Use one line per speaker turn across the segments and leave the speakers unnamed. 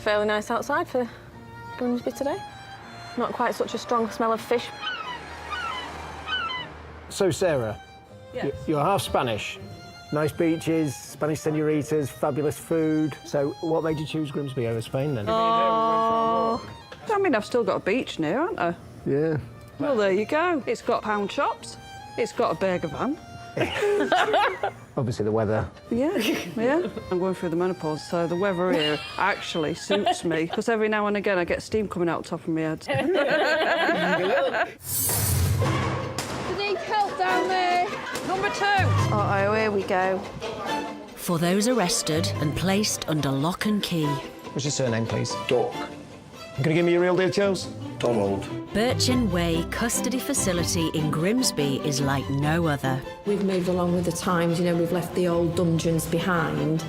Fairly nice outside for Grimsby today. Not quite such a strong smell of fish.
So, Sarah,
Yes.
you're half Spanish. Nice beaches, Spanish senoritas, fabulous food. So, what made you choose Grimsby over Spain, then?
Oh, I mean, I've still got a beach near, haven't I?
Yeah.
Well, there you go. It's got pound shops. It's got a burger van.
Obviously, the weather.
Yeah, yeah. I'm going through the menopause, so the weather here actually suits me, because every now and again I get steam coming out the top of my head.
Need help down there.
Number 2.
Oh, here we go.
For those arrested and placed under lock and key,
What's your surname, please?
Doc.
Can you give me your real details?
Donald.
Birchin Way Custody Facility in Grimsby is like no other.
We've moved along with the times, you know, we've left the old dungeons behind.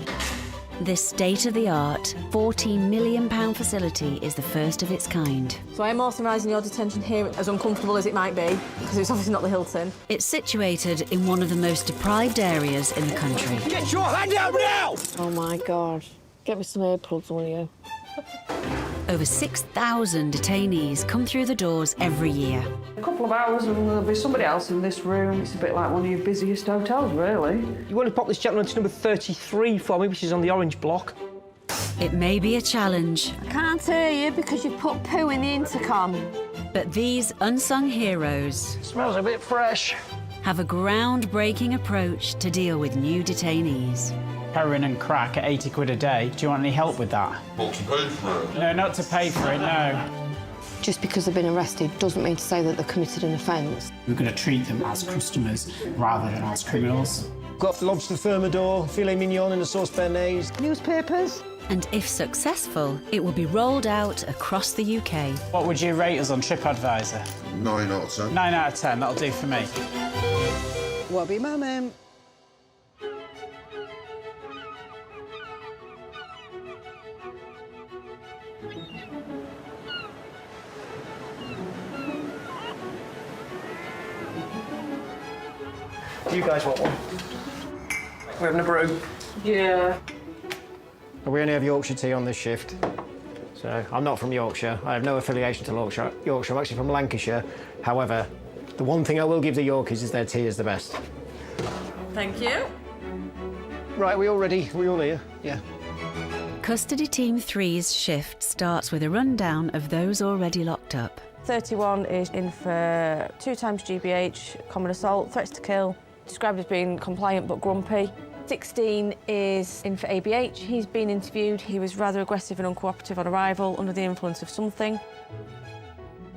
This state-of-the-art £14 million facility is the first of its kind.
So I am authorising your detention here, as uncomfortable as it might be, because it's obviously not the Hilton.
It's situated in one of the most deprived areas in the country.
Get your hand out now!
Oh, my God. Get me some earplugs, will you?
Over 6,000 detainees come through the doors every year.
A couple of hours and there'll be somebody else in this room. It's a bit like one of your busiest hotels, really.
You want to pop this gentleman to number 33 for me, which is on the orange block?
It may be a challenge,
I can't hear you because you put poo in the intercom.
but these unsung heroes
Smells a bit fresh.
have a groundbreaking approach to deal with new detainees.
Heroin and crack at 80 quid a day. Do you want any help with that?
Not to pay for it.
No, not to pay for it, no.
Just because they've been arrested doesn't mean to say that they've committed an offence.
We're going to treat them as customers rather than as criminals.
Got lobster thermidor, filet mignon and a sauce béarnaise.
Newspapers?
And if successful, it will be rolled out across the UK.
What would you rate us on TripAdvisor?
9 out of 10.
9 out of 10, that'll do for me.
What be my name?
Do you guys want one? We're having a brew.
Yeah.
We only have Yorkshire tea on this shift. So, I'm not from Yorkshire. I have no affiliation to Yorkshire. I'm actually from Lancashire. However, the one thing I will give the Yorkies is their tea is the best.
Thank you.
Right, we all ready? We all here? Yeah.
Custody Team 3's shift starts with a rundown of those already locked up.
31 is in for 2 times GBH, common assault, threats to kill, described as being compliant but grumpy. 16 is in for ABH. He's been interviewed. He was rather aggressive and uncooperative on arrival, under the influence of something.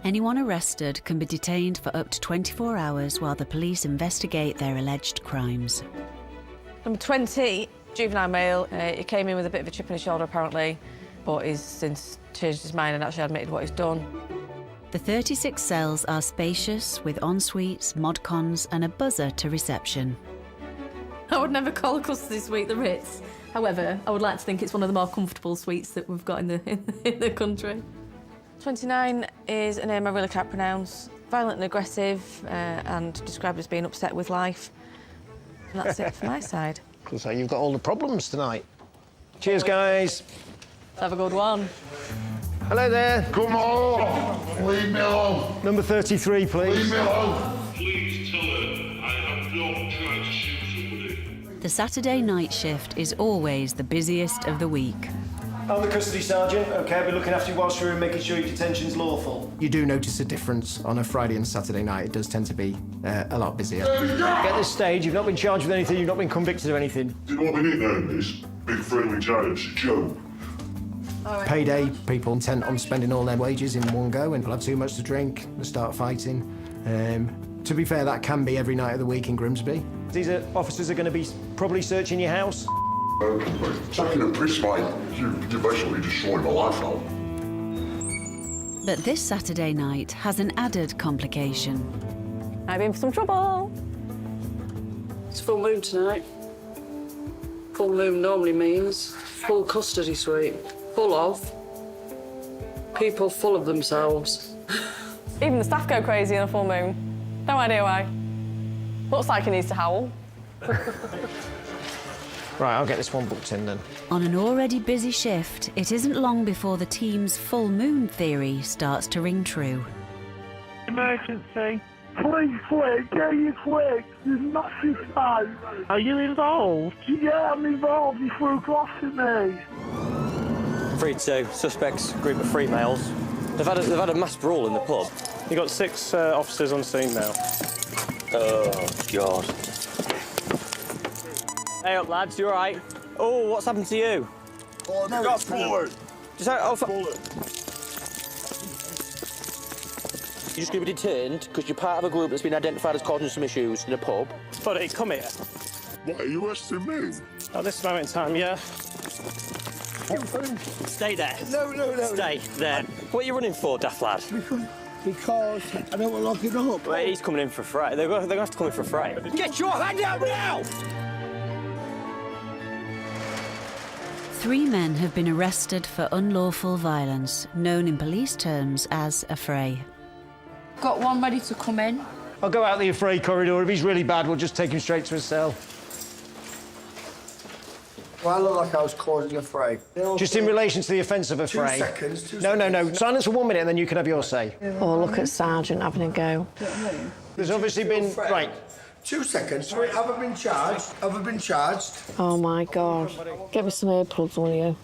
Anyone arrested can be detained for up to 24 hours while the police investigate their alleged crimes.
Number 20, juvenile male. He came in with a bit of a chip on his shoulder, apparently, but he's since changed his mind and actually admitted what he's done.
The 36 cells are spacious, with en-suites, mod-cons and a buzzer to reception.
I would never call a custody suite the Ritz. However, I would like to think it's one of the more comfortable suites that we've got in the country. 29 is a name I really can't pronounce. Violent and aggressive, and described as being upset with life. And that's it for my side.
Looks like you've got all the problems tonight. Cheers, guys.
Have a good one.
Hello there.
Come on! Leave me alone!
Number 33, please.
Leave me alone!
Please tell her I have not tried to shoot somebody.
The Saturday night shift is always the busiest of the week.
I'm the custody sergeant. OK, I'll be looking after you whilst you're in, making sure your detention's lawful. You do notice a difference on a Friday and Saturday night. It does tend to be a lot busier. At this stage, you've not been charged with anything, you've not been convicted of anything.
Do you know what my nickname is? Big Friendly Giants, Joe.
Payday, people intent on spending all their wages in one go and have too much to drink, they start fighting. To be fair, that can be every night of the week in Grimsby. These officers are going to be probably searching your house.
Taking a piss, mate. You basically destroyed my life now.
But this Saturday night has an added complication.
I'm in for some trouble.
It's full moon tonight. Full moon normally means full custody suite. Full of people full of themselves.
Even the staff go crazy on a full moon. No idea why. Looks like he needs to howl.
Right, I'll get this one booked in then.
On an already busy shift, it isn't long before the team's full moon theory starts to ring true.
Emergency. Please, quick, get you quick. There's massive smoke. Are you involved? Yeah, I'm involved. He threw glass at me.
3-2, suspects, group of 3 males. They've had a mass brawl in the pub.
You've got 6 officers on scene now.
Oh, God. Hey up, lads, you all right? Oh, what's happened to you?
Oh, no, got bullet.
Just You're just going to be detained because you're part of a group that's been identified as causing some issues in a pub.
Buddy, come here.
What, are you arresting me?
At this moment in time, yeah.
Stay there.
No.
Stay there. What are you running for, daft lad?
Because I don't want to lock it up.
Well, he's coming in for a fray. They're going to have to come in for a fray. Get your hand out now!
3 men have been arrested for unlawful violence, known in police terms as a fray.
Got one ready to come in.
I'll go out the affray corridor. If he's really bad, we'll just take him straight to his cell.
Well, I look like I was causing a fray.
Just in relation to the offence of a fray.
2 seconds, 2
No.
seconds.
Silence for 1 minute and then you can have your say.
Oh, look at Sergeant having a go.
There's obviously been... Right.
2 seconds. Sorry, have I been charged? Have I been charged?
Oh, my God. Get me some earplugs, will you?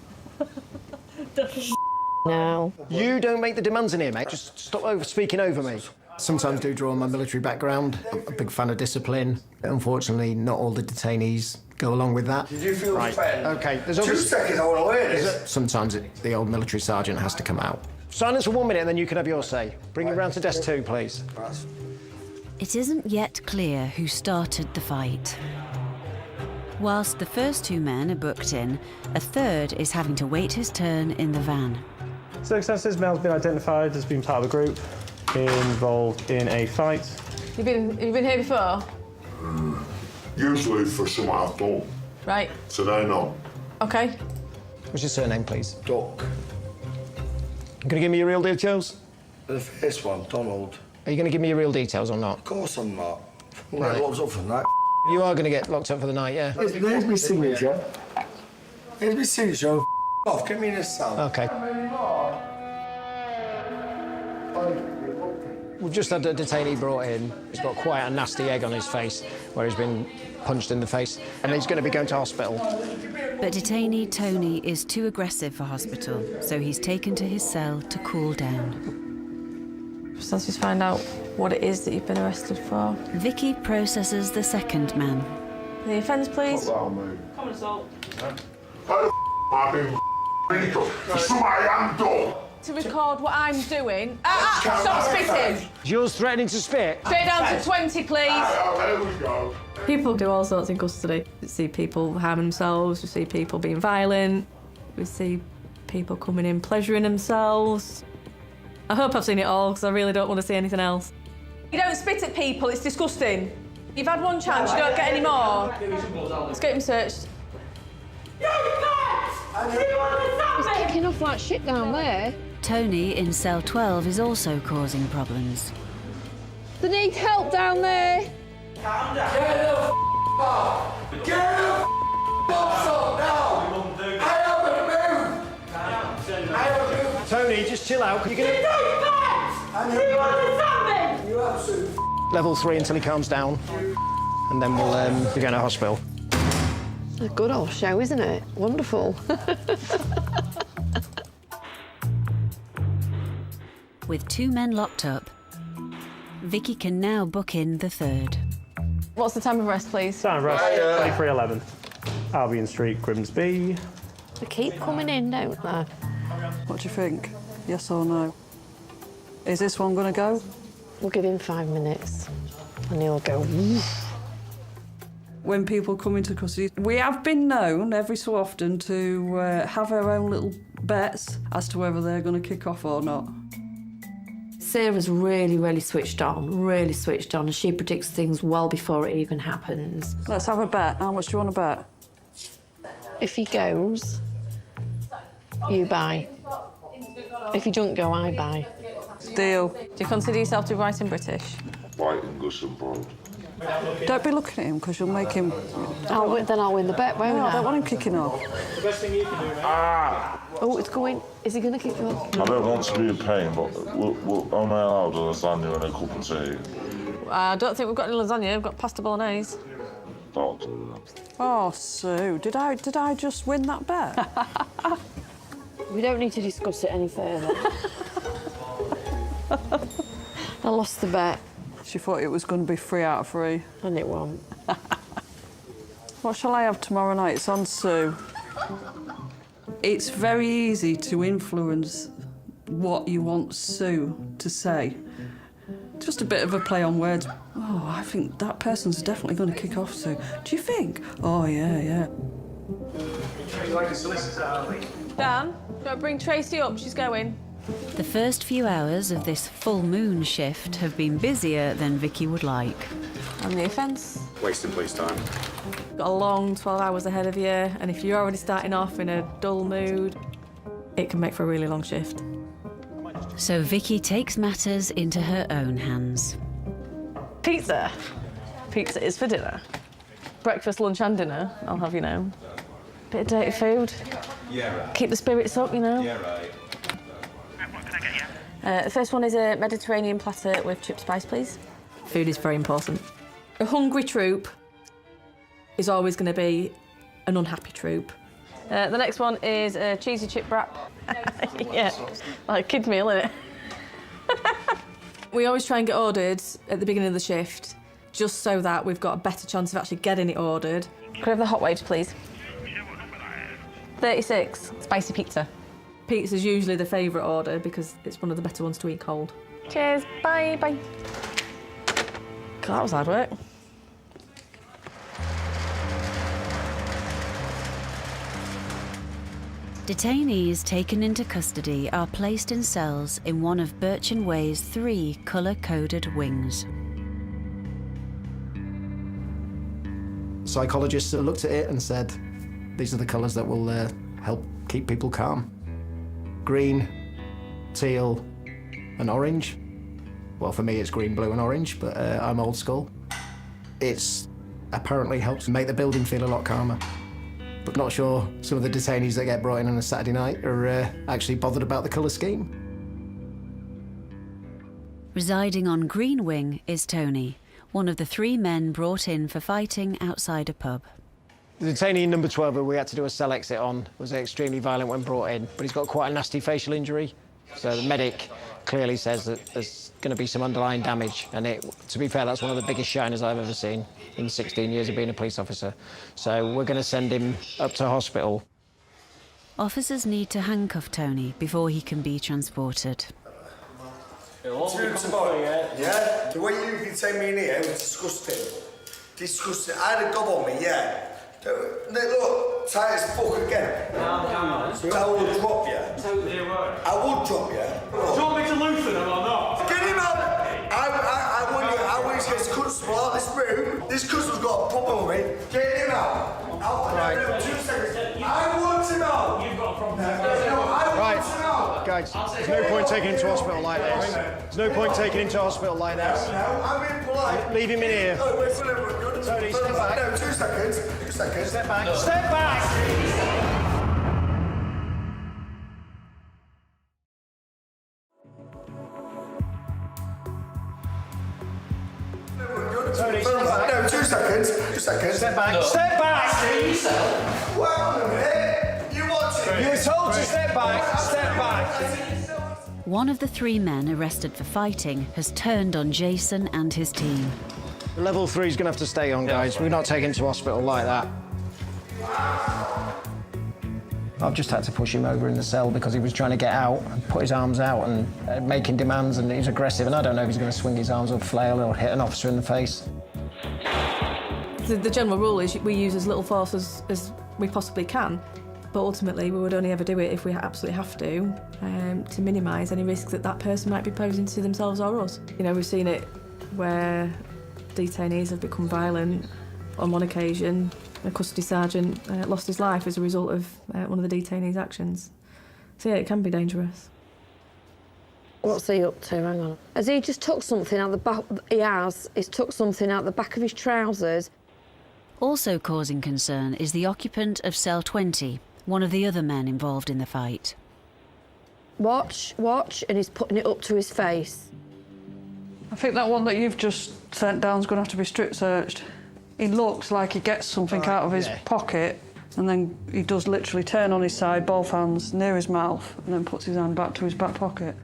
Now.
You don't make the demands in here, mate. Just stop speaking over me. Sometimes do draw on my military background. I'm a big fan of discipline. Unfortunately, not all the detainees go along with that.
Did you feel threatened?
OK, there's
2 seconds, I want to hear this.
Sometimes the old military sergeant has to come out. Silence for 1 minute and then you can have your say. Bring him round to desk 2, please.
It isn't yet clear who started the fight. Whilst the first 2 men are booked in, a third is having to wait his turn in the van.
Circumstances, male's been identified as being part of a group involved in a fight.
You've been here before?
Usually for something I've done.
Right.
Today, no.
OK.
What's your surname, please?
Duck.
You going to give me your real details?
The first one, Donald.
Are you going to give me your real details or not?
Of course I'm not. I'm
Right.
locked up for that.
You are going to get locked up for the night, yeah?
There's my signature. Here's my signature. Off, get me in a cell.
OK. We've just had a detainee brought in. He's got quite a nasty egg on his face, where he's been punched in the face, and he's going to be going to hospital.
But detainee Tony is too aggressive for hospital, so he's taken to his cell to cool down.
Just let's just find out what it is that you've been arrested for.
Vicky processes the second man.
The offence, please.
Common
assault.
How the I've been for something I am done.
To record what I'm doing. Stop spitting.
Yours threatening to spit?
Straight down to 20, please.
There we go.
People do all sorts in custody. We see people harming themselves, we see people being violent, we see people coming in pleasuring themselves. I hope I've seen it all, because I really don't want to see anything else. You don't spit at people, it's disgusting. You've had one chance, you don't get any more. Let's get him searched.
He's kicking off like shit down there.
Tony in cell 12 is also causing problems.
They need help down there.
Calm down. Get the off. Get the box up now. I haven't moved.
Tony, just chill out. You're gonna...
Do you understand me? You absolute
Level 3 until he calms down, and then we'll be going to hospital.
A good old show, isn't it? Wonderful.
With 2 men locked up, Vicky can now book in the third.
What's the time of arrest, please?
Time of arrest, 2311. Albion Street, Grimsby.
They keep coming in, don't they?
What do you think? Yes or no? Is this one going to go?
We'll give him 5 minutes and he'll go.
When people come into custody, we have been known every so often to have our own little bets as to whether they're going to kick off or not.
Sarah's really switched on, and she predicts things well before it even happens.
Let's have a bet. How much do you want to bet?
If he goes, you buy. If he doesn't go, I buy.
Deal.
Do you consider yourself to be white and British?
White English and broad.
Don't be looking at him because you'll make him...
Then I'll win the bet, won't
No,
I?
I don't want him kicking off.
The best thing you can do, mate.
Oh, it's going. Is he going to kick off?
I don't want to be in pain, but am I allowed a lasagna and a cup of tea?
I don't think we've got any lasagna. We've got pasta bolognese.
Don't do that.
Oh, Sue, did I just win that bet?
We don't need to discuss it any further. I lost the bet.
She thought it was going to be 3 out of 3.
And it won't.
What shall I have tomorrow night? It's on Sue. It's very easy to influence what you want Sue to say. Just a bit of a play on words. Oh, I think that person's definitely going to kick off, Sue. Do you think? Oh, yeah.
You're like a solicitor, aren't we?
Dan, go bring Tracy up. She's going.
The first few hours of this full moon shift have been busier than Vicky would like.
On the offence.
Wasting police time.
Got a long 12 hours ahead of you, and if you're already starting off in a dull mood, it can make for a really long shift.
So Vicky takes matters into her own hands.
Pizza. Pizza is for dinner. Breakfast, lunch and dinner, I'll have you know. Bit of dirty food.
Yeah, right.
Keep the spirits up, you know.
Yeah, right.
The first one is a Mediterranean platter with chip spice, please. Food is very important. A hungry troop is always going to be an unhappy troop. The next one is a cheesy chip wrap. Yeah, like a kid's meal, isn't it? We always try and get ordered at the beginning of the shift, just so that we've got a better chance of actually getting it ordered. Could I have the hot waves, please? 36, spicy pizza. Pizza's usually the favourite order because it's one of the better ones to eat cold. Cheers, bye. God, that was hard work.
Detainees taken into custody are placed in cells in one of Birchin Way's 3 colour-coded wings.
Psychologists looked at it and said, these are the colours that will help keep people calm. Green, teal and orange. Well, for me it's green, blue and orange, but I'm old school. It's apparently helps make the building feel a lot calmer. But not sure some of the detainees that get brought in on a Saturday night are actually bothered about the colour scheme.
Residing on Green Wing is Tony, one of the 3 men brought in for fighting outside a pub.
The detainee number 12 who we had to do a cell exit on was extremely violent when brought in, but he's got quite a nasty facial injury. So the medic clearly says that there's going to be some underlying damage, and to be fair, that's one of the biggest shiners I've ever seen in 16 years of being a police officer. So we're going to send him up to hospital.
Officers need to handcuff Tony before he can be transported.
Yeah? The way you detained me in here was disgusting. Disgusting. I had a gob on me, yeah. Look, tight as fuck again. I will drop you.
Totally right.
I will drop you.
Do you want me to loosen him or not?
Get him out! I want you to get constable out of this room. This customer's got a problem with me. Get him out. No, 2 seconds. I want him out. You've got a problem. I want him out.
Guys, there's no point taking him to hospital like this. There's no point taking him to hospital like this.
No, I'm being polite.
Leave him in here.
Oh, wait, Tony, step back. No, 2 seconds. 2 seconds.
Step back. No. Step back!
Tony, step back. No, 2 seconds. 2 seconds.
Step back.
No.
Step back!
Well, you want to?
You were told to step back. Step back.
One of the 3 men arrested for fighting has turned on Jason and his team.
Level 3's going to have to stay on, guys. We're not taking him to hospital like that. I've just had to push him over in the cell because he was trying to get out and put his arms out and making demands, and he's aggressive, and I don't know if he's going to swing his arms or flail or hit an officer in the face.
The general rule is we use as little force as we possibly can, but ultimately we would only ever do it if we absolutely have to minimise any risk that person might be posing to themselves or us. You know, we've seen it where detainees have become violent. On one occasion, a custody sergeant lost his life as a result of one of the detainees' actions. So yeah, it can be dangerous.
What's he up to? Hang on. Has he just took something out the back? He's took something out the back of his trousers.
Also causing concern is the occupant of cell 20, one of the other men involved in the fight.
Watch, and he's putting it up to his face.
I think that one that you've just sent down's going to have to be strip searched. He looks like he gets something out of his pocket, and then he does literally turn on his side, both hands near his mouth, and then puts his hand back to his back pocket.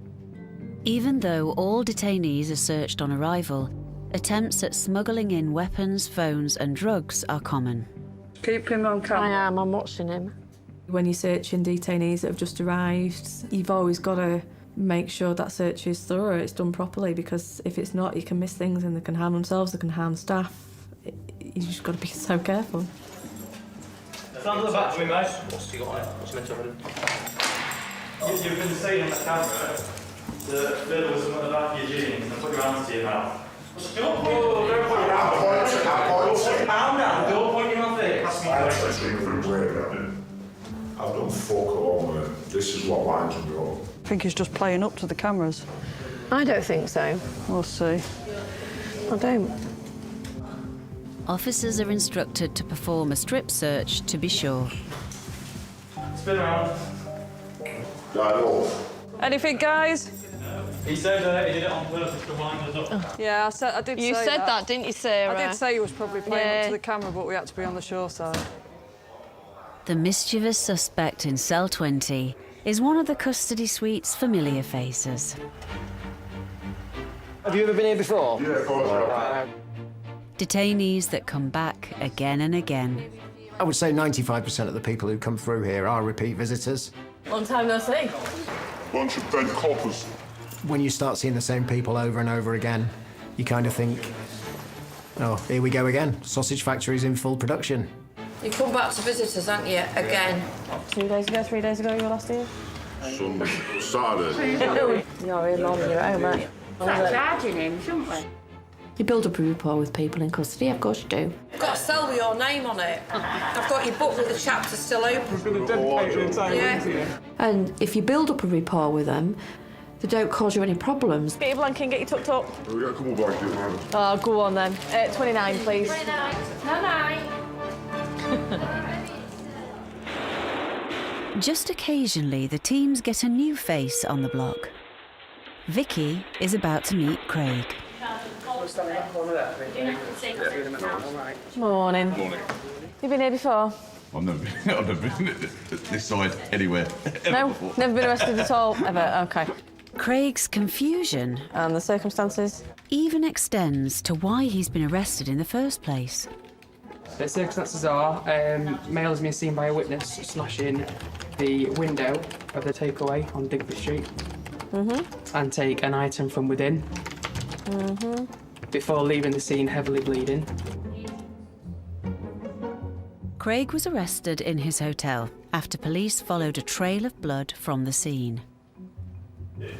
Even though all detainees are searched on arrival, attempts at smuggling in weapons, phones and drugs are common.
Keep him on camera.
I am, I'm watching him.
When you're searching detainees that have just arrived, you've always got to make sure that search is thorough, it's done properly, because if it's not, you can miss things and they can harm themselves, they can harm staff. You just got to be so careful.
Stand at the back to me, mate. What's he got on it? What's meant to happen?
You can see on the camera the fiddle was at the back of your jeans and put your hands to your mouth. Don't point your hand. Don't point your mouth.
I've done fuck all, man. This is what lines me up.
I think he's just playing up to the cameras.
I don't think so.
We'll see.
I don't.
Officers are instructed to perform a strip search to be sure.
Spin around.
Anything, guys?
He said he did it on purpose to wind us up.
Yeah, I did
You
say
said that, didn't you, Sarah?
I did say he was probably playing up
Yeah.
to the camera, but we had to be on the shore side.
The mischievous suspect in cell 20 is one of the custody suite's familiar faces.
Have you ever been here before?
Yeah, of course.
Detainees that come back again and again.
I would say 95% of the people who come through here are repeat visitors.
Long time no see.
Bunch of dead coppers.
When you start seeing the same people over and over again, you kind of think, oh, here we go again. Sausage factory's in full production.
You come back to visitors, haven't you? Again.
2 days ago, 3 days ago, you were last here?
Saturday.
You're in long, you're at home, aren't you?
Start charging him, shouldn't we?
You build up a rapport with people in custody, of course you do.
I've got a cell with your name on it. I've got your book with the chapters still open. Yeah.
And if you build up a rapport with them, they don't cause you any problems.
Get your blanket and get you tucked up.
We got a couple blankets, man.
Oh, go on then. 29, please.
29. Night.
Just occasionally, the teams get a new face on the block. Vicky is about to meet Craig.
Morning. You been here before?
I've never been this side anywhere.
No? Never been arrested at all? Ever? OK.
Craig's confusion
And the circumstances?
even extends to why he's been arrested in the first place.
The circumstances are, male has been seen by a witness smashing the window of the takeaway on Digby Street and take an item from within before leaving the scene heavily bleeding.
Craig was arrested in his hotel after police followed a trail of blood from the scene.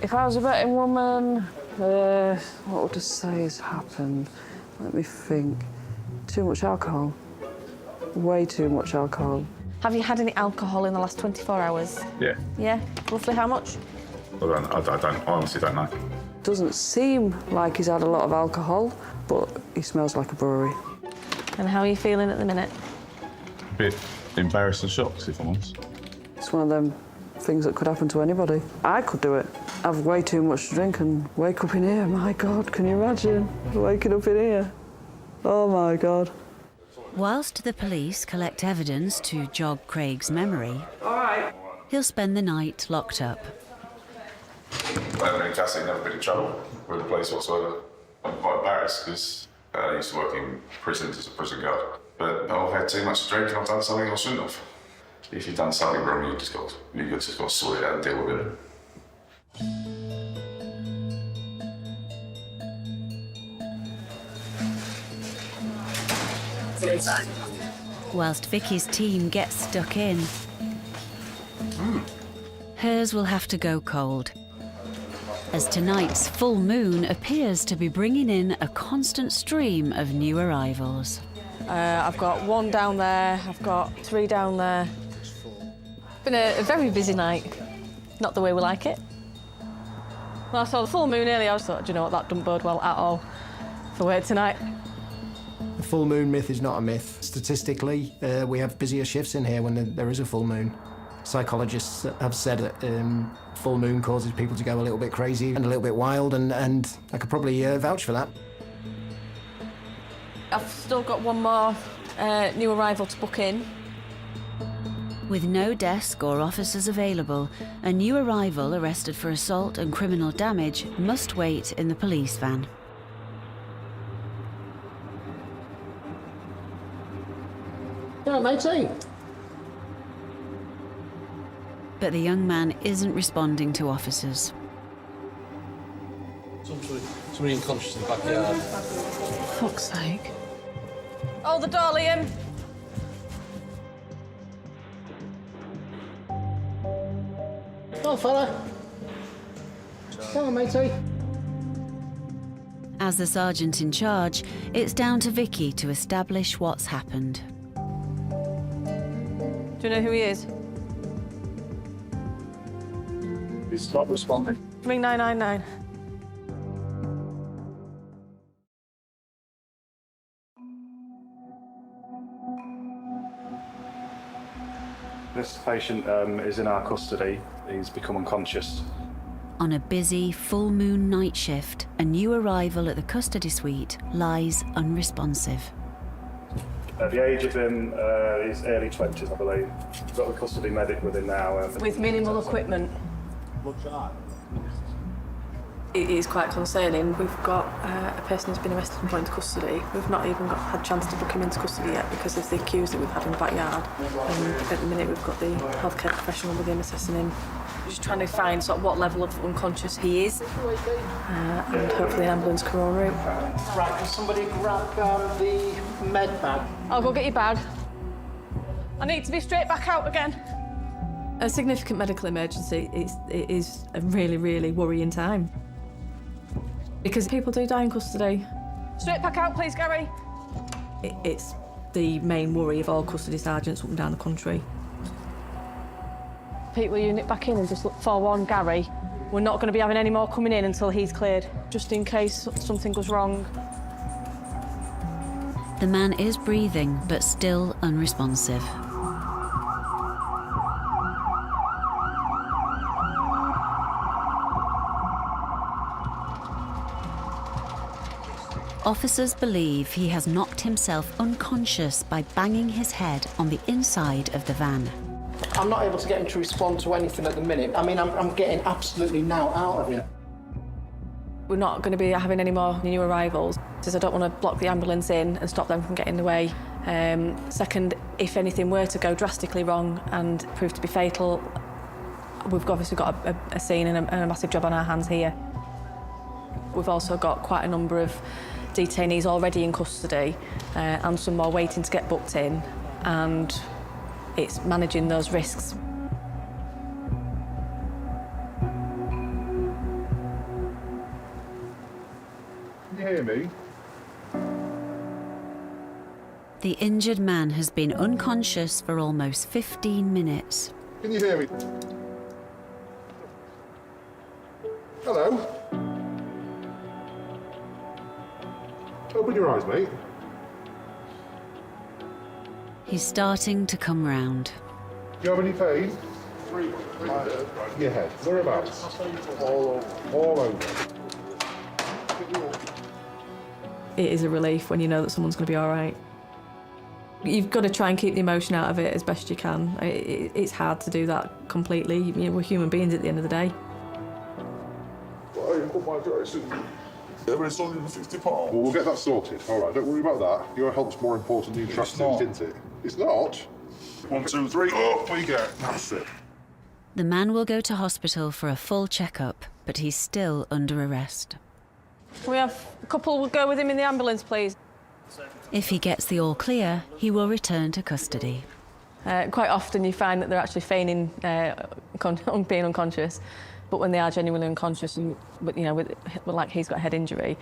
If I was a betting woman, what would I say has happened? Let me think. Too much alcohol. Way too much alcohol.
Have you had any alcohol in the last 24 hours?
Yeah.
Yeah? Roughly how much?
I honestly don't know.
Doesn't seem like he's had a lot of alcohol, but he smells like a brewery.
And how are you feeling at the minute?
Bit embarrassed and shocked, if I'm honest.
It's one of them things that could happen to anybody. I could do it. Have way too much to drink and wake up in here. My God, can you imagine waking up in here? Oh, my God.
Whilst the police collect evidence to jog Craig's memory,
All right.
he'll spend the night locked up.
I haven't been classic, never been in trouble with the police whatsoever. I'm quite embarrassed because I used to work in prisons as a prison guard. But I've had too much to drink and I've done something I shouldn't have. If you've done something wrong, you just got to sort it out and deal with it.
Whilst Vicky's team gets stuck in, hers will have to go cold, as tonight's full moon appears to be bringing in a constant stream of new arrivals.
I've got 1 down there, I've got 3 down there. Been a very busy night. Not the way we like it. Well, I saw the full moon earlier. I just thought, do you know what, that doesn't bode well at all for work tonight.
The full moon myth is not a myth. Statistically, we have busier shifts in here when there is a full moon. Psychologists have said that full moon causes people to go a little bit crazy and a little bit wild, and I could probably vouch for that.
I've still got one more new arrival to book in.
With no desk or officers available, a new arrival arrested for assault and criminal damage must wait in the police van.
Yeah, matey.
But the young man isn't responding to officers.
Somebody unconscious in the backyard.
Fuck's sake. Hold the door, Liam.
Oh, fella. Come on, matey.
As the sergeant in charge, it's down to Vicky to establish what's happened.
Do you know who he is?
He's not responding.
Ring 999.
This patient is in our custody. He's become unconscious.
On a busy, full moon night shift, a new arrival at the custody suite lies unresponsive.
The age of him is early 20s, I believe. We've got the custody medic with him now.
With minimal equipment. It is quite concerning. We've got a person who's been arrested and put into custody. We've not even had a chance to book him into custody yet because of the accused that we've had in the backyard. And at the minute we've got the healthcare professional with him assessing him. Just trying to find sort of what level of unconscious he is, and hopefully an ambulance can run route.
Right, can somebody grab the med bag?
I'll go get your bag. I need to be straight back out again. A significant medical emergency it is a really, really worrying time. Because people do die in custody. Straight back out, please, Gary. It's the main worry of all custody sergeants up and down the country. Pete, will you nip back in and just forewarn Gary? We're not going to be having any more coming in until he's cleared, just in case something goes wrong.
The man is breathing, but still unresponsive. Officers believe he has knocked himself unconscious by banging his head on the inside of the van.
I'm not able to get him to respond to anything at the minute. I mean, I'm getting absolutely now out of it.
We're not going to be having any more new arrivals, because I don't want to block the ambulance in and stop them from getting in the way. Second, if anything were to go drastically wrong and prove to be fatal, we've obviously got a scene and a massive job on our hands here. We've also got quite a number of detainees already in custody and some more waiting to get booked in, and it's managing those risks.
Can you hear me?
The injured man has been unconscious for almost 15 minutes.
Can you hear me? Hello? Open your eyes, mate.
He's starting to come round.
Do you have any pain? Your head. Whereabouts? All over.
It is a relief when you know that someone's going to be all right. You've got to try and keep the emotion out of it as best you can. It's hard to do that completely. You know, we're human beings at the end of the day.
Well, you've got my address. Yeah, but it's only £60. Well, we'll get that sorted. All right, don't worry about that. Your health's more important than you trust things, isn't it? It's not. 1, 2, 3, up we go. That's it.
The man will go to hospital for a full checkup, but he's still under arrest.
Can we have a couple will go with him in the ambulance, please?
If he gets the all clear, he will return to custody.
Quite often you find that they're actually feigning being unconscious, but when they are genuinely unconscious, and you know, like he's got a head injury,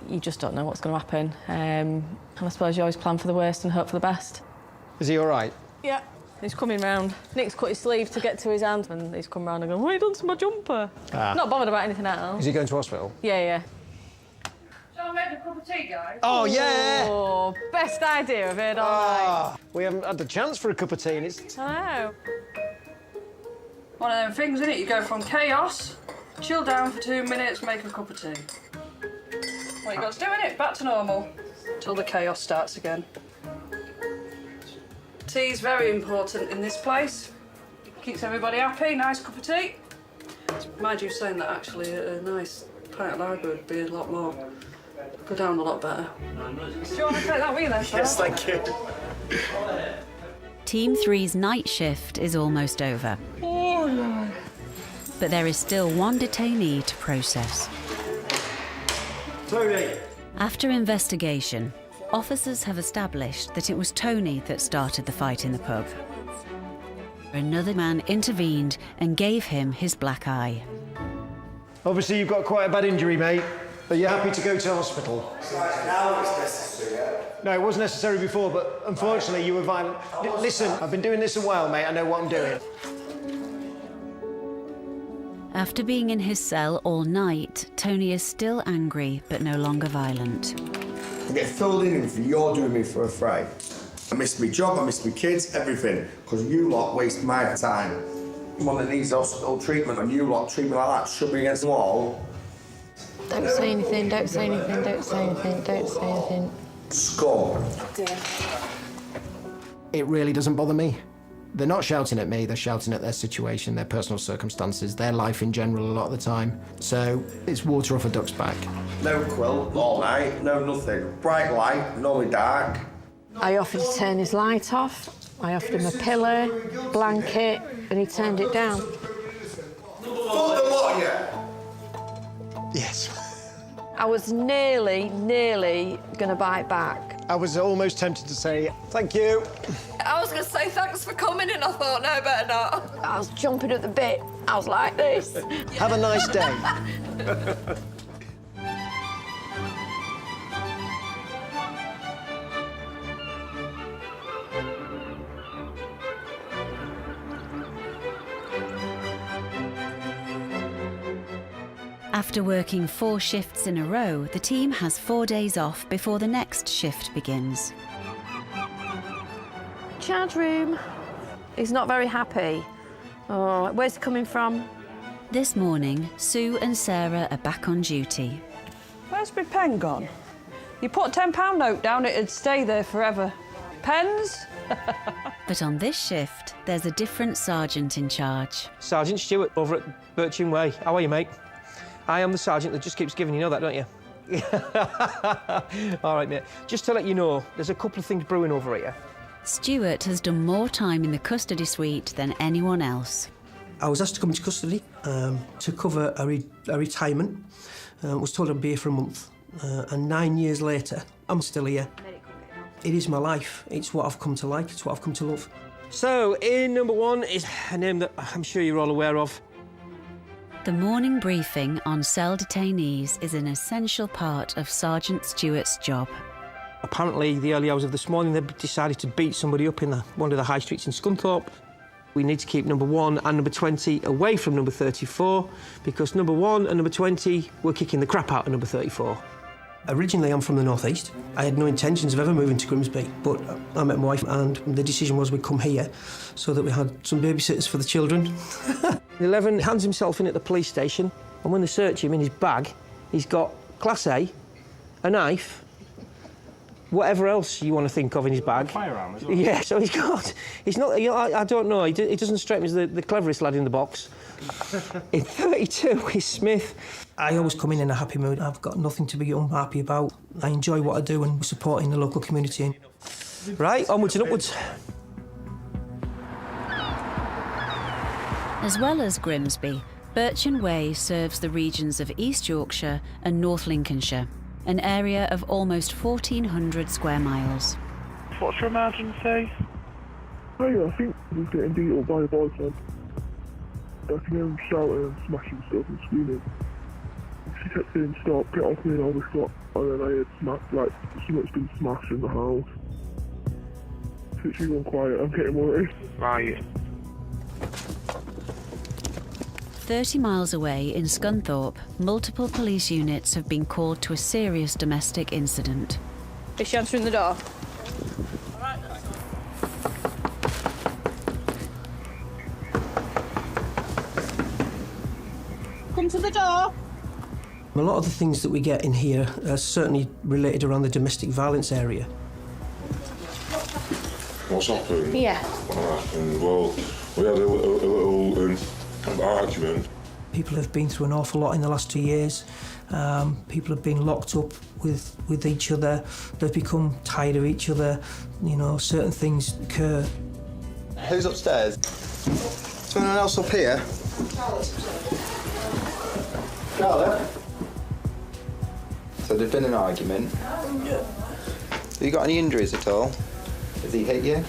you just don't know what's going to happen. And I suppose you always plan for the worst and hope for the best.
Is he all right?
Yeah. He's coming round. Nick's cut his sleeve to get to his hand, and he's come round and gone, what have you done to my jumper? Not bothered about anything else.
Is he going to hospital?
Yeah.
Shall I make a cup of tea, guys?
Oh, yeah!
Oh, best idea I've heard all night.
We haven't had the chance for a cup of tea, and it's...
I know.
One of them things, innit? You go from chaos, chill down for 2 minutes, make a cup of tea. What you got to do, innit? Back to normal. Till the chaos starts again. Tea's very important in this place. Keeps everybody happy, nice cup of tea. Mind you saying that actually a nice pint of lager would be a lot more, go down a lot better. Do you want to take that with you then,
Yes, thank you.
Team 3's night shift is almost over.
Oh, no.
But there is still one detainee to process.
Tony!
After investigation, officers have established that it was Tony that started the fight in the pub. Another man intervened and gave him his black eye.
Obviously, you've got quite a bad injury, mate. Are you happy to go to hospital?
Right, now it's necessary, yeah?
No, it was necessary before, but unfortunately, you were violent. Listen, I've been doing this a while, mate. I know what I'm doing.
After being in his cell all night, Tony is still angry, but no longer violent.
I get filled in for you're doing me for a fright. I missed my job, I missed my kids, everything, because you lot waste my time. One that needs hospital treatment and you lot treat me like that, shove me against the wall.
Don't say anything, don't say anything, don't say anything, don't say anything.
Scum.
It really doesn't bother me. They're not shouting at me, they're shouting at their situation, their personal circumstances, their life in general a lot of the time. So it's water off a duck's back.
No quilt all night, no nothing. Bright light, normally dark.
I offered to turn his light off. I offered him a pillow, blanket, and he turned it down.
Fuck the lot of you.
Yes.
I was nearly gonna bite back.
I was almost tempted to say, thank you.
I was going to say thanks for coming and I thought, no, better not.
I was jumping at the bit. I was like this.
Have a nice day.
After working 4 shifts in a row, the team has 4 days off before the next shift begins.
Charge room. He's not very happy. Oh, where's he coming from?
This morning, Sue and Sarah are back on duty.
Where's my pen gone? You put a £10 note down, it'd stay there forever. Pens?
But on this shift, there's a different sergeant in charge.
Sergeant Stewart over at Birching Way. How are you, mate? I am the sergeant that just keeps giving, you know that, don't you? All right, mate. Just to let you know, there's a couple of things brewing over here.
Stuart has done more time in the custody suite than anyone else.
I was asked to come into custody to cover a retirement. Was told I'd be here for a month. And 9 years later, I'm still here. It is my life. It's what I've come to like. It's what I've come to love.
So, in number 1 is a name that I'm sure you're all aware of.
The morning briefing on cell detainees is an essential part of Sergeant Stewart's job.
Apparently, the early hours of this morning, they decided to beat somebody up in one of the high streets in Scunthorpe. We need to keep number 1 and number 20 away from number 34 because number 1 and number 20 were kicking the crap out of number 34.
Originally, I'm from the northeast. I had no intentions of ever moving to Grimsby, but I met my wife and the decision was we'd come here so that we had some babysitters for the children.
11 hands himself in at the police station, and when they search him in his bag, he's got Class A, a knife, whatever else you want to think of in his bag.
Firearm as well.
Yeah, so he's not, I don't know, he doesn't strike me as the cleverest lad in the box. In 32 is Smith.
I always come in a happy mood. I've got nothing to be unhappy about. I enjoy what I do and supporting the local community.
Right, onwards and upwards.
As well as Grimsby, Birching Way serves the regions of East Yorkshire and North Lincolnshire, an area of almost 1,400 square miles.
What's your emergency? Hey, I think he's getting beat up by a boyfriend. I can hear him shouting and smashing stuff and screaming. She kept saying, stop, get off me and all this stuff. And then I heard something's been smashed in the house. literally gone quiet. I'm getting worried.
Right.
30 miles away in Scunthorpe, multiple police units have been called to a serious domestic incident.
Is she answering the door? Come to the door.
A lot of the things that we get in here are certainly related around the domestic violence area.
What's happened?
Yeah.
What happened? Well, we had a little argument.
People have been through an awful lot in the last 2 years. People have been locked up with each other. They've become tired of each other. You know, certain things occur.
Who's upstairs? Is anyone else up here? Charlotte? So there's been an argument. Have you got any injuries at all? Has he hit you?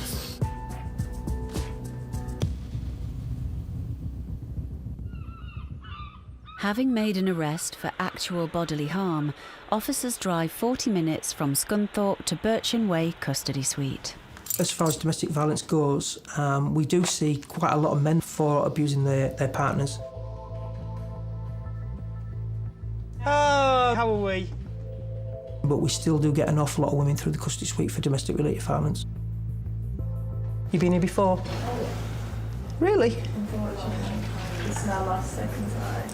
Having made an arrest for actual bodily harm, officers drive 40 minutes from Scunthorpe to Birchin Way Custody Suite.
As far as domestic violence goes, we do see quite a lot of men for abusing their partners.
Oh, how are we?
But we still do get an awful lot of women through the custody suite for domestic related violence.
You been here before?
Really?
It's our last second time.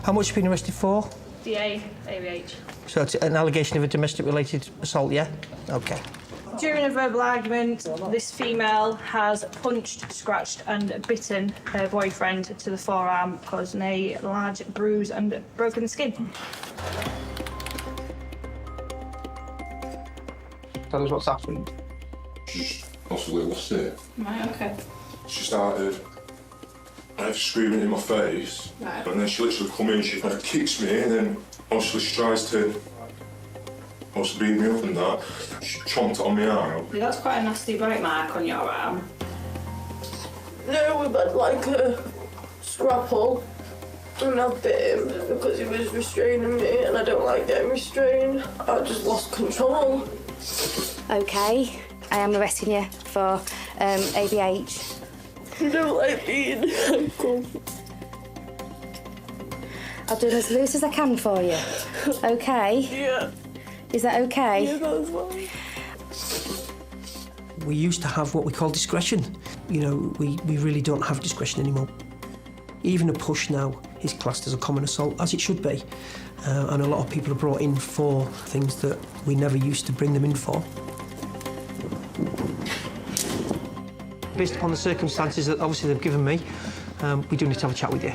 How much have you been arrested for?
DA, ABH.
So it's an allegation of a domestic related assault, yeah? Okay.
During a verbal argument, this female has punched, scratched and bitten her boyfriend to the forearm, causing a large bruise and broken skin.
Tell us what's happened.
She's possibly lost it.
Right, okay.
She started screaming in my face,
Right.
and then she literally come in, she kind of kicks me, and then obviously she tries to beat me up and that. She chomped on my arm.
That's quite a nasty bite mark on your arm.
No, we've had like a scrapple and I bit him because he was restraining me and I don't like getting restrained. I just lost control.
Okay, I am arresting you for ABH.
I don't like being handcuffed.
I'll do it as loose as I can for you. Okay?
Yeah.
Is that okay?
Yeah, that's fine.
We used to have what we call discretion. You know, we really don't have discretion anymore. Even a push now is classed as a common assault, as it should be. And a lot of people are brought in for things that we never used to bring them in for.
Based upon the circumstances that obviously they've given me, we do need to have a chat with you.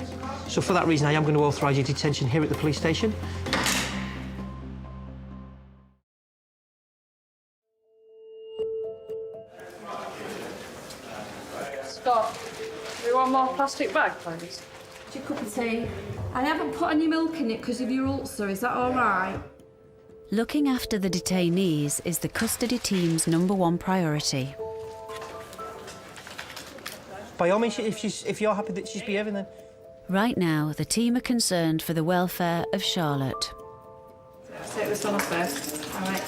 So for that reason, I am going to authorise your detention here at the police station.
Scott, do you want more plastic bag, please?
Your cup of tea. I haven't put any milk in it because of your ulcer, is that all right?
Looking after the detainees is the custody team's #1 priority.
By all means, if you're happy that she's behaving, then...
Right now, the team are concerned for the welfare of Charlotte.
Take this one off first. All right.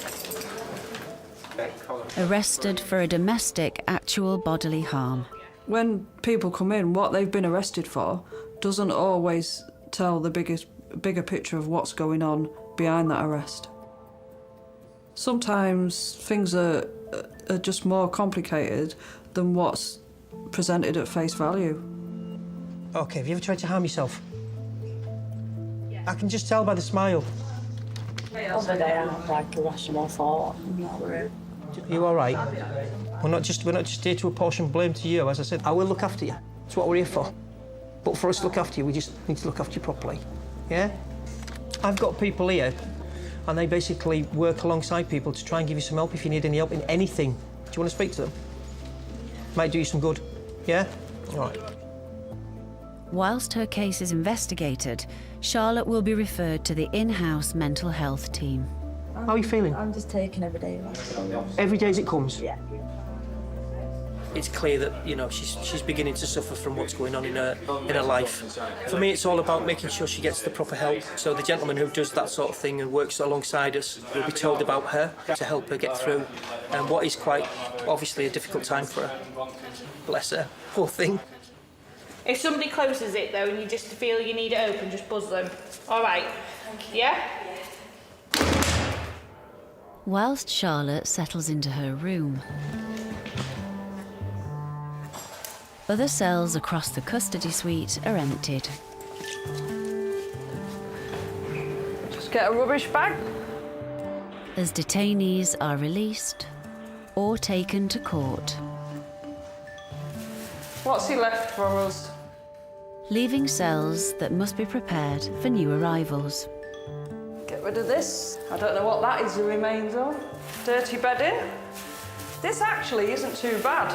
Arrested for a domestic actual bodily harm.
When people come in, what they've been arrested for doesn't always tell the bigger picture of what's going on behind that arrest. Sometimes things are just more complicated than what's presented at face value.
OK, have you ever tried to harm yourself? I can just tell by the smile.
Other day I had like a rational thought.
Are you all right? We're not just here to apportion blame to you. As I said, I will look after you. That's what we're here for. But for us to look after you, we just need to look after you properly. Yeah? I've got people here, and they basically work alongside people to try and give you some help if you need any help in anything. Do you want to speak to them? Might do you some good. Yeah? All right.
Whilst her case is investigated, Charlotte will be referred to the in-house mental health team.
How are you feeling?
I'm just taking every day.
Every day as it comes?
Yeah.
it's clear that, you know, she's beginning to suffer from what's going on in her life. For me, it's all about making sure she gets the proper help. So the gentleman who does that sort of thing and works alongside us will be told about her to help her get through what is quite obviously a difficult time for her. Bless her, poor thing.
If somebody closes it though and you just feel you need it open, just buzz them. All right. Yeah?
Whilst Charlotte settles into her room, other cells across the custody suite are emptied.
Just get a rubbish bag.
As detainees are released or taken to court,
What's he left for us?
leaving cells that must be prepared for new arrivals.
Get rid of this. I don't know what that is the remains of. Dirty bedding. This actually isn't too bad.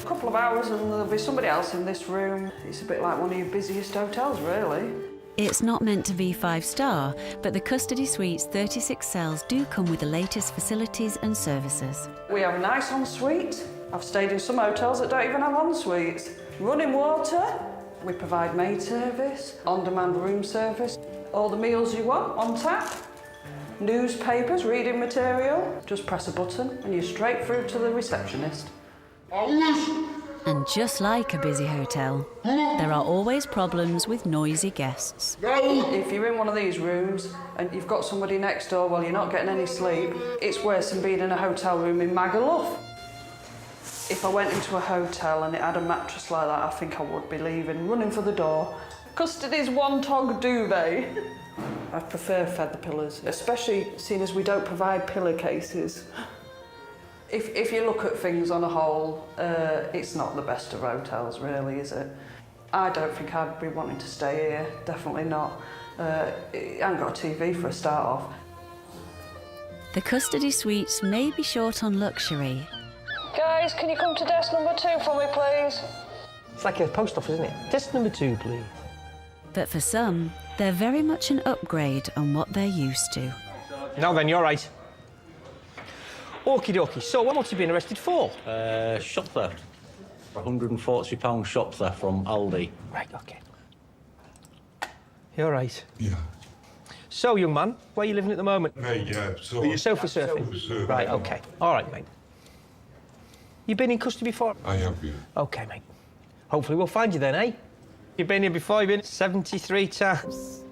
A couple of hours and there'll be somebody else in this room. It's a bit like one of your busiest hotels, really.
It's not meant to be 5-star, but the custody suite's 36 cells do come with the latest facilities and services.
We have a nice ensuite. I've stayed in some hotels that don't even have en-suites. Running water. We provide maid service, on-demand room service. All the meals you want on tap. Newspapers, reading material. Just press a button and you're straight through to the receptionist.
And just like a busy hotel, there are always problems with noisy guests.
If you're in one of these rooms and you've got somebody next door while you're not getting any sleep, it's worse than being in a hotel room in Magaluf. If I went into a hotel and it had a mattress like that, I think I would be leaving, running for the door. Custody's one-tog duvet. I prefer feather pillows, especially seeing as we don't provide pillowcases. If you look at things on a whole, it's not the best of hotels, really, is it? I don't think I'd be wanting to stay here, definitely not. It ain't got a TV for a start off.
The custody suites may be short on luxury,
Guys, can you come to desk number 2 for me, please?
It's like a post office, isn't it? Desk number 2, please.
but for some, they're very much an upgrade on what they're used to.
Now then, you're right. Okie dokie. So, what have you been arrested for?
Shop theft. £140 shop theft from Aldi.
Right, OK. You're right.
Yeah.
So, young man, where are you living at the moment?
Mate, yeah. So
Are you sofa surfing?
Sofa-surfing.
Right, OK. All right, mate. You been in custody before?
I have, yeah.
OK, mate. Hopefully we'll find you then, eh? You've been here before, you've been 73 times.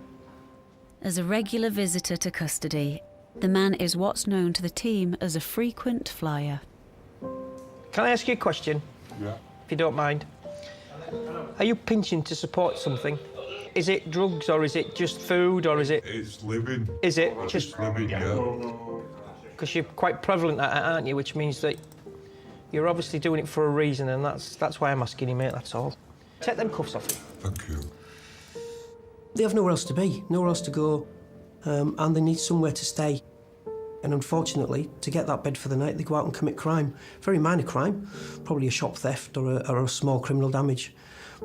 As a regular visitor to custody, the man is what's known to the team as a frequent flyer.
Can I ask you a question?
Yeah.
If you don't mind. Are you pinching to support something? Is it drugs or is it just food or is it...
It's living.
Is it
Just living, yeah.
Because you're quite prevalent at it, aren't you? Which means that you're obviously doing it for a reason, and that's why I'm asking you, mate, that's all. Take them cuffs off you.
Thank you.
They have nowhere else to be, nowhere else to go, and they need somewhere to stay. And unfortunately, to get that bed for the night, they go out and commit crime. Very minor crime, probably a shop theft or a small criminal damage,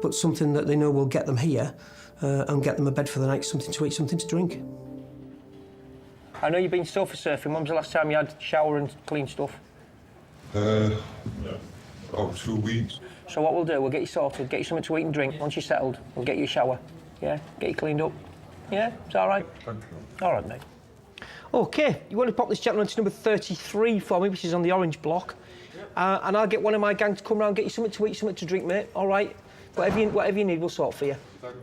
but something that they know will get them here and get them a bed for the night, something to eat, something to drink.
I know you've been sofa surfing. When was the last time you had shower and clean stuff?
About 2 weeks.
So what we'll do, we'll get you sorted, get you something to eat and drink. Once you're settled, we'll get you a shower. Yeah? Get you cleaned up. Yeah? Is that all right?
Thank you.
All right, mate. OK, you want to pop this gentleman to number 33 for me, which is on the orange block. And I'll get one of my gang to come round and get you something to eat, something to drink, mate. All right? Whatever you need, we'll sort for you.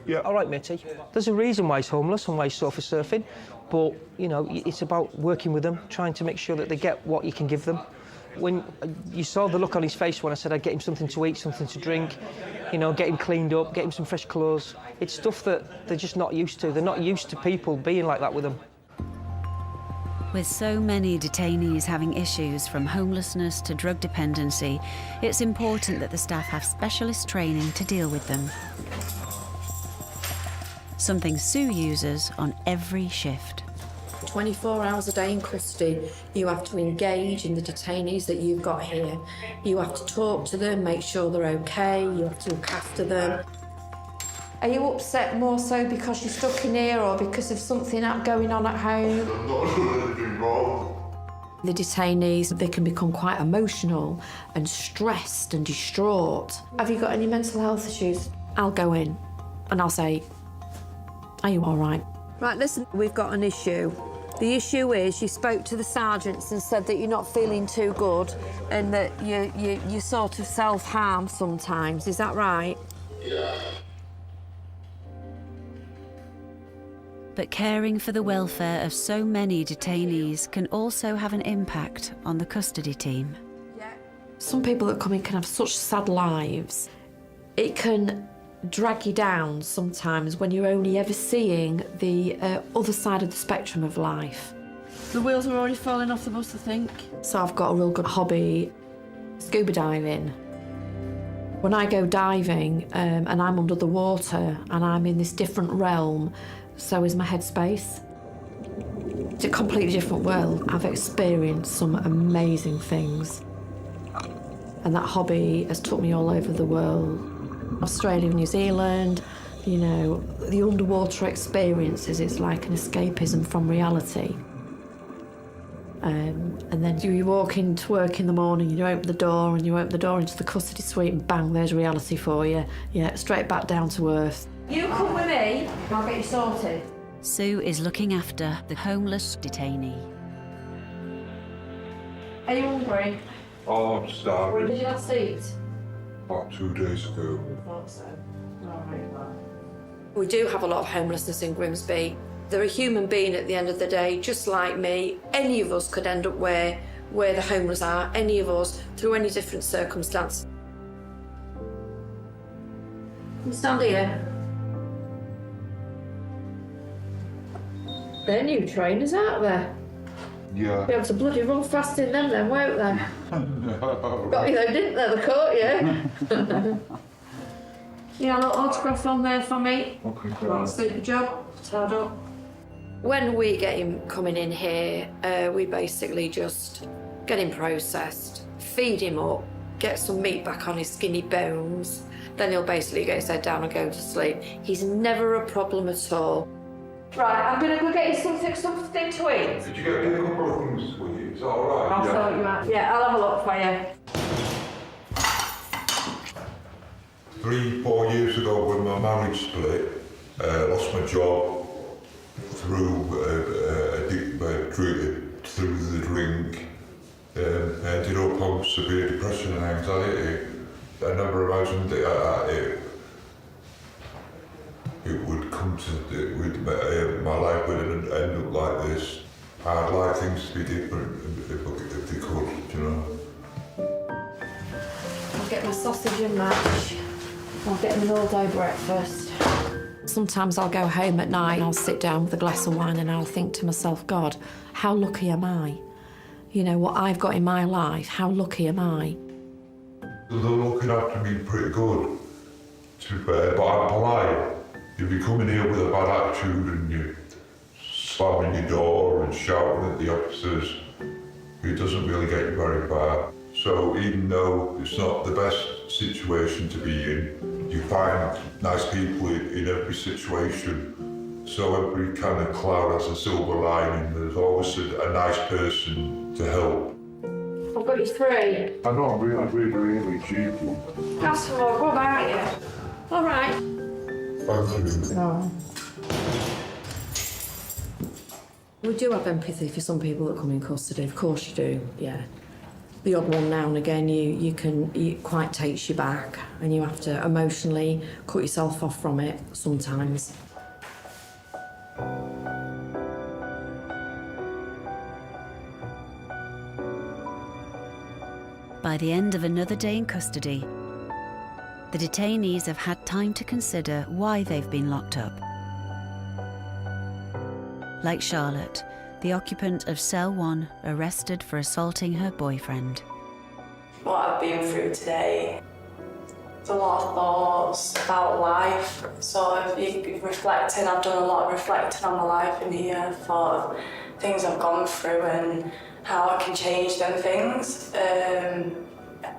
Yeah.
All right, matey. There's a reason why he's homeless and why he's sofa surfing, but, you know, it's about working with them, trying to make sure that they get what you can give them. When you saw the look on his face when I said I'd get him something to eat, something to drink, you know, get him cleaned up, get him some fresh clothes. It's stuff that they're just not used to. They're not used to people being like that with them.
With so many detainees having issues from homelessness to drug dependency, it's important that the staff have specialist training to deal with them. Something Sue uses on every shift.
24 hours a day in custody, you have to engage in the detainees that you've got here. You have to talk to them, make sure they're okay, you have to look after them.
Are you upset more so because you're stuck in here or because of something going on at home?
I've not done anything wrong.
The detainees, they can become quite emotional and stressed and distraught. Have you got any mental health issues? I'll go in and I'll say, are you all right? Right, listen, we've got an issue. The issue is you spoke to the sergeants and said that you're not feeling too good and that you sort of self-harm sometimes. Is that right?
Yeah.
But caring for the welfare of so many detainees can also have an impact on the custody team.
Some people that come in can have such sad lives. It can drag you down sometimes when you're only ever seeing the other side of the spectrum of life.
The wheels are already falling off the bus, I think.
So I've got a real good hobby, scuba diving. When I go diving and I'm under the water and I'm in this different realm, so is my headspace. It's a completely different world. I've experienced some amazing things. And that hobby has took me all over the world. Australia, New Zealand, you know, the underwater experiences, it's like an escapism from reality. And then you walk into work in the morning, you open the door and you open the door into the custody suite and bang, there's reality for you. Yeah, straight back down to earth.
You come with me, I'll get you sorted.
Sue is looking after the homeless detainee.
Are you hungry?
Oh, I'm
When
starving.
did you last eat?
About 2 days ago.
I thought so. All right, well.
We do have a lot of homelessness in Grimsby. They're a human being at the end of the day, just like me. Any of us could end up where the homeless are, any of us, through any different circumstance.
You stand here. They're new trainers, aren't they?
Yeah.
Be able to bloody run fast in them then, won't they? Got you though, didn't they? They caught you. Yeah, a little autograph on there for me.
Okay,
Right, suit the job. Tied up.
When we get him coming in here, we basically just get him processed, feed him up, get some meat back on his skinny bones, then he'll basically get his head down and go to sleep. He's never a problem at all.
Right, I'm gonna go get you something to eat.
Did you get a couple of things with you? Is that alright?
I'll sort you out. Yeah, I'll have a look for you.
3-4 years ago when my marriage split, lost my job through the drink, ended up on severe depression and anxiety. I never imagined it would come to my life would end up like this. I'd like things to be different if they could, you know.
I'll get my sausage and mash. I'll get him an all-day breakfast. Sometimes I'll go home at night and I'll sit down with a glass of wine and I'll think to myself, God, how lucky am I? You know, what I've got in my life, how lucky am I?
They're looking after me pretty good, to be fair, but I'm polite. If you come in here with a bad attitude and you're slamming your door and shouting at the officers, it doesn't really get you very far. So even though it's not the best situation to be in, you find nice people in every situation. So every kind of cloud has a silver lining. There's always a nice person to help.
I've got you 3.
I know, I'm really cheap.
Have some more, what about you? All right.
Thank you.
Oh.
We do have empathy for some people that come in custody, of course you do, yeah. The odd one now and again, it quite takes you back and you have to emotionally cut yourself off from it sometimes.
By the end of another day in custody, the detainees have had time to consider why they've been locked up. Like Charlotte, the occupant of cell 1 arrested for assaulting her boyfriend.
What I've been through today, there's a lot of thoughts about life, sort of reflecting. I've done a lot of reflecting on my life in here, thought of things I've gone through and how I can change them things.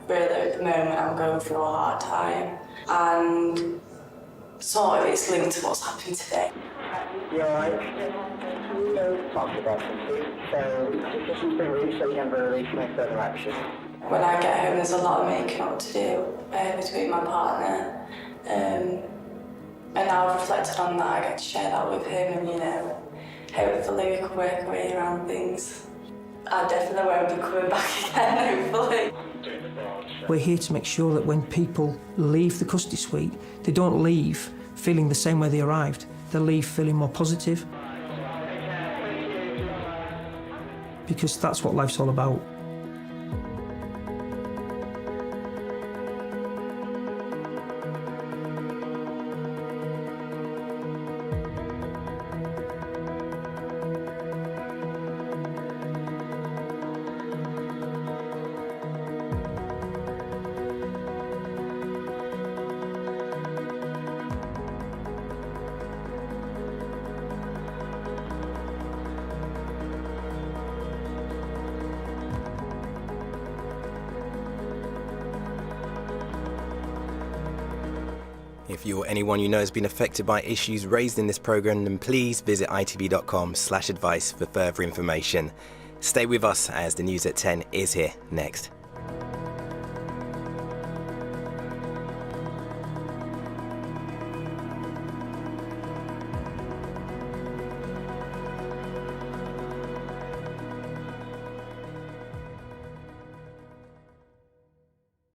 Really at the moment I'm going through a hard time and sort of it's linked to what's happened today.
You alright?
When I get home, there's a lot of making up to do between my partner. And now I've reflected on that, I get to share that with him, and, you know, hopefully we can work our way around things. I definitely won't be coming back again, hopefully.
We're here to make sure that when people leave the custody suite, they don't leave feeling the same way they arrived. They leave feeling more positive. Because that's what life's all about.
If you or anyone you know has been affected by issues raised in this programme, then please visit itv.com/advice for further information. Stay with us as the news at 10 is here next.